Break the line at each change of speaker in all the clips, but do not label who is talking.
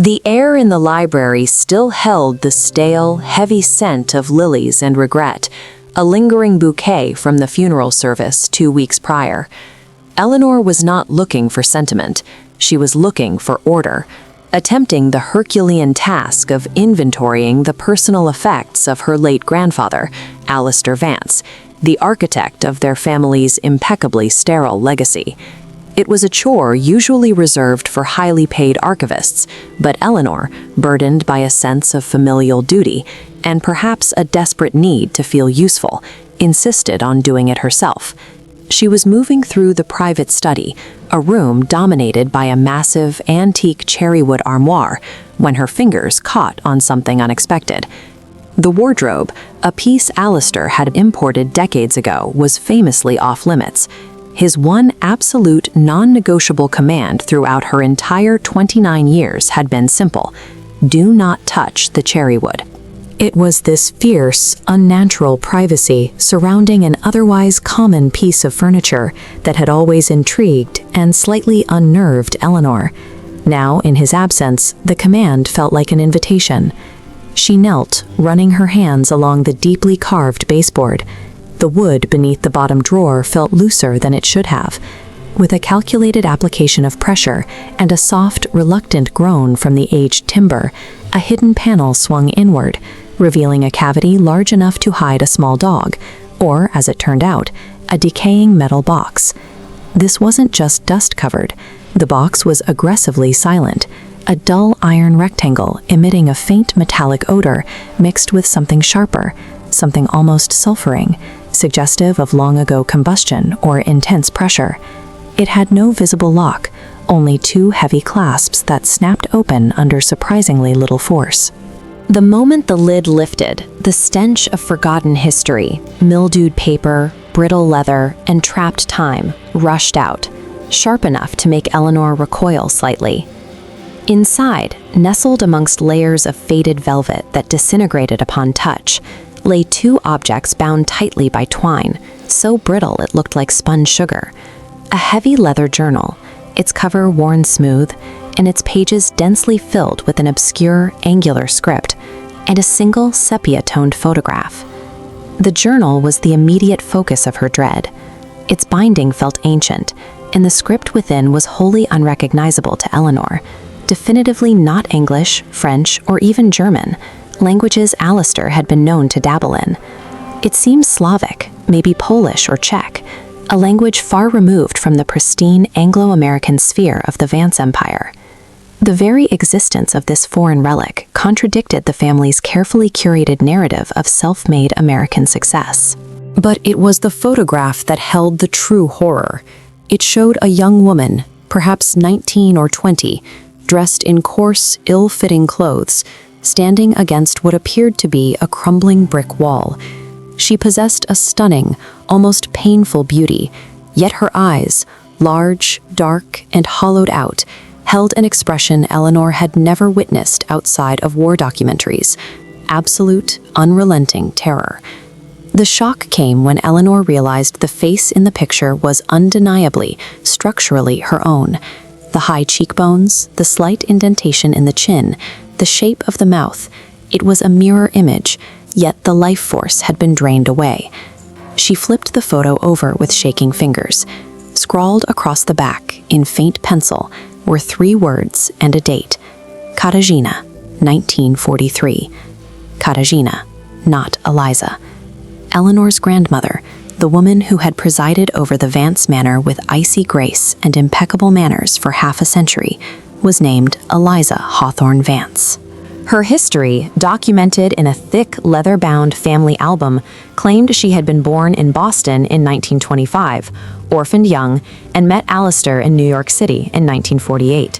The air in the library still held the stale, heavy scent of lilies and regret, a lingering bouquet from the funeral service 2 weeks prior. Eleanor was not looking for sentiment. She was looking for order, attempting the Herculean task of inventorying the personal effects of her late grandfather, Alistair Vance, the architect of their family's impeccably sterile legacy. It was a chore usually reserved for highly paid archivists, but Eleanor, burdened by a sense of familial duty and perhaps a desperate need to feel useful, insisted on doing it herself. She was moving through the private study, a room dominated by a massive antique cherrywood armoire, when her fingers caught on something unexpected. The wardrobe, a piece Alistair had imported decades ago, was famously off-limits. His one absolute non-negotiable command throughout her entire 29 years had been simple: do not touch the cherrywood. It was this fierce, unnatural privacy surrounding an otherwise common piece of furniture that had always intrigued and slightly unnerved Eleanor. Now, in his absence, the command felt like an invitation. She knelt, running her hands along the deeply carved baseboard. The wood beneath the bottom drawer felt looser than it should have. With a calculated application of pressure and a soft, reluctant groan from the aged timber, a hidden panel swung inward, revealing a cavity large enough to hide a small dog, or, as it turned out, a decaying metal box. This wasn't just dust-covered. The box was aggressively silent, a dull iron rectangle emitting a faint metallic odor mixed with something sharper, something almost sulfuring, suggestive of long-ago combustion or intense pressure. It had no visible lock, only 2 heavy clasps that snapped open under surprisingly little force. The moment the lid lifted, the stench of forgotten history, mildewed paper, brittle leather, and trapped time rushed out, sharp enough to make Eleanor recoil slightly. Inside, nestled amongst layers of faded velvet that disintegrated upon touch, lay 2 objects bound tightly by twine, so brittle it looked like spun sugar. A heavy leather journal, its cover worn smooth, and its pages densely filled with an obscure, angular script, and a single sepia-toned photograph. The journal was the immediate focus of her dread. Its binding felt ancient, and the script within was wholly unrecognizable to Eleanor, definitively not English, French, or even German, languages Alistair had been known to dabble in. It seemed Slavic, maybe Polish or Czech, a language far removed from the pristine Anglo-American sphere of the Vance Empire. The very existence of this foreign relic contradicted the family's carefully curated narrative of self-made American success. But it was the photograph that held the true horror. It showed a young woman, perhaps 19 or 20, dressed in coarse, ill-fitting clothes, standing against what appeared to be a crumbling brick wall. She possessed a stunning, almost painful beauty, yet her eyes, large, dark, and hollowed out, held an expression Eleanor had never witnessed outside of war documentaries: absolute, unrelenting terror. The shock came when Eleanor realized the face in the picture was undeniably, structurally her own. The high cheekbones, the slight indentation in the chin, the shape of the mouth. It was a mirror image, yet the life force had been drained away. She flipped the photo over with shaking fingers. Scrawled across the back, in faint pencil, were 3 words and a date: Katarzyna, 1943. Katarzyna, not Eliza. Eleanor's grandmother, the woman who had presided over the Vance manor with icy grace and impeccable manners for half a century, was named Eliza Hawthorne Vance. Her history, documented in a thick leather-bound family album, claimed she had been born in Boston in 1925, orphaned young, and met Alistair in New York City in 1948.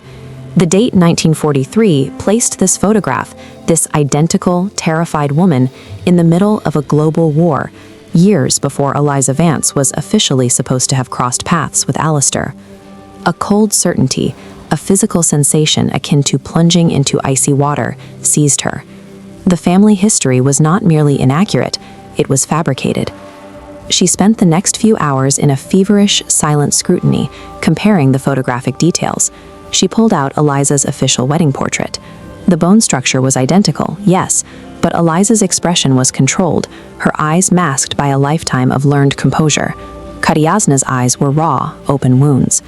The date 1943 placed this photograph, this identical, terrified woman, in the middle of a global war, years before Eliza Vance was officially supposed to have crossed paths with Alistair. A cold certainty, a physical sensation akin to plunging into icy water, seized her. The family history was not merely inaccurate, it was fabricated. She spent the next few hours in a feverish, silent scrutiny, comparing the photographic details. She pulled out Eliza's official wedding portrait. The bone structure was identical, yes, but Eliza's expression was controlled, her eyes masked by a lifetime of learned composure. Katarzyna's eyes were raw, open wounds.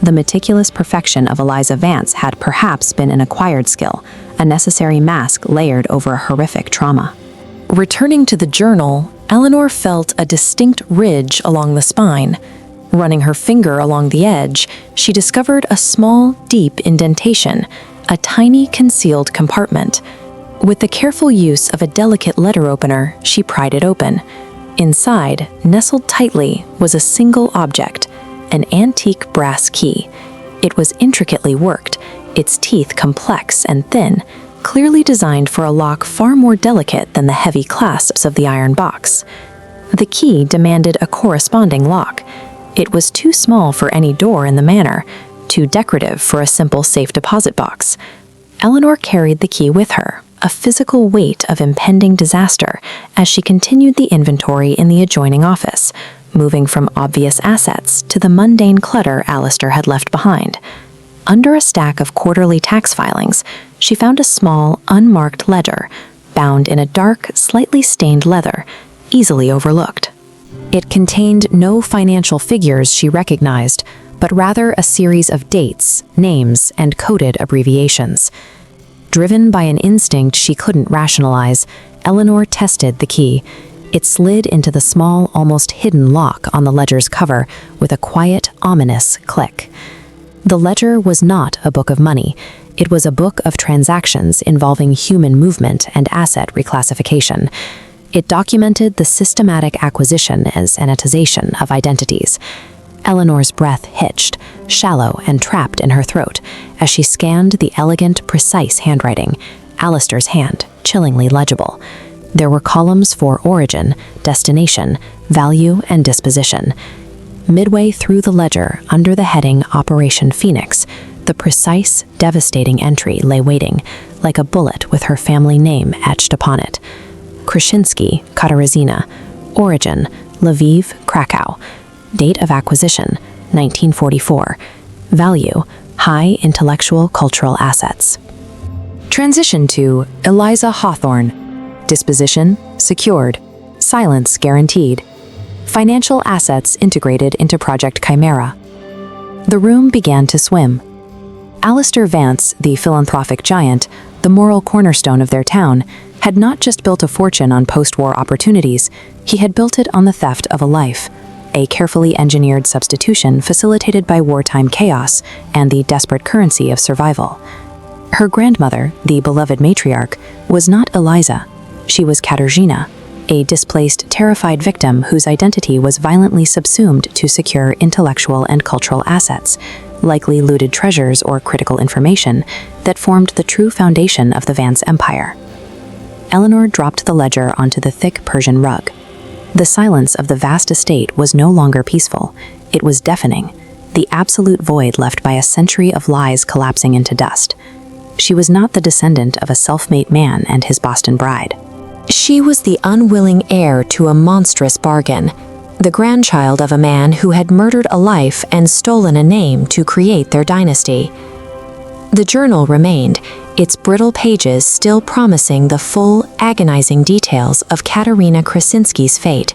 The meticulous perfection of Eliza Vance had perhaps been an acquired skill, a necessary mask layered over a horrific trauma. Returning to the journal, Eleanor felt a distinct ridge along the spine. Running her finger along the edge, she discovered a small, deep indentation, a tiny concealed compartment. With the careful use of a delicate letter opener, she pried it open. Inside, nestled tightly, was a single object, an antique brass key. It was intricately worked, its teeth complex and thin, clearly designed for a lock far more delicate than the heavy clasps of the iron box. The key demanded a corresponding lock. It was too small for any door in the manor, too decorative for a simple safe deposit box. Eleanor carried the key with her, a physical weight of impending disaster, as she continued the inventory in the adjoining office, moving from obvious assets to the mundane clutter Alistair had left behind. Under a stack of quarterly tax filings, she found a small, unmarked ledger, bound in a dark, slightly stained leather, easily overlooked. It contained no financial figures she recognized, but rather a series of dates, names, and coded abbreviations. Driven by an instinct she couldn't rationalize, Eleanor tested the key. It slid into the small, almost hidden lock on the ledger's cover with a quiet, ominous click. The ledger was not a book of money. It was a book of transactions involving human movement and asset reclassification. It documented the systematic acquisition and sanitization of identities. Eleanor's breath hitched, shallow and trapped in her throat, as she scanned the elegant, precise handwriting, Alistair's hand, chillingly legible. There were columns for origin, destination, value, and disposition. Midway through the ledger, under the heading Operation Phoenix, the precise, devastating entry lay waiting, like a bullet with her family name etched upon it. Krasinski, Katarzyna. Origin, Lviv, Krakow. Date of acquisition, 1944. Value, high intellectual cultural assets. Transition to Eliza Hawthorne. Disposition, secured. Silence guaranteed. Financial assets integrated into Project Chimera. The room began to swim. Alistair Vance, the philanthropic giant, the moral cornerstone of their town, had not just built a fortune on post-war opportunities, he had built it on the theft of a life, a carefully engineered substitution facilitated by wartime chaos and the desperate currency of survival. Her grandmother, the beloved matriarch, was not Eliza. She was Katarzyna, a displaced, terrified victim whose identity was violently subsumed to secure intellectual and cultural assets, likely looted treasures or critical information that formed the true foundation of the Vance empire. Eleanor dropped the ledger onto the thick Persian rug. The silence of the vast estate was no longer peaceful. It was deafening, the absolute void left by a century of lies collapsing into dust. She was not the descendant of a self-made man and his Boston bride. She was the unwilling heir to a monstrous bargain, the grandchild of a man who had murdered a life and stolen a name to create their dynasty. The journal remained, its brittle pages still promising the full, agonizing details of Katarzyna Krasinski's fate,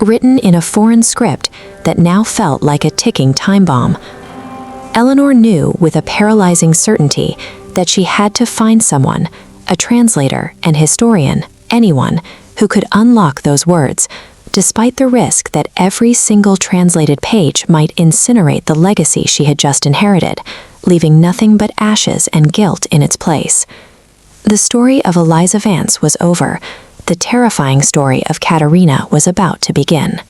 written in a foreign script that now felt like a ticking time bomb. Eleanor knew with a paralyzing certainty that she had to find someone, a translator, an historian, anyone, who could unlock those words, despite the risk that every single translated page might incinerate the legacy she had just inherited, leaving nothing but ashes and guilt in its place. The story of Eliza Vance was over. The terrifying story of Katarzyna was about to begin.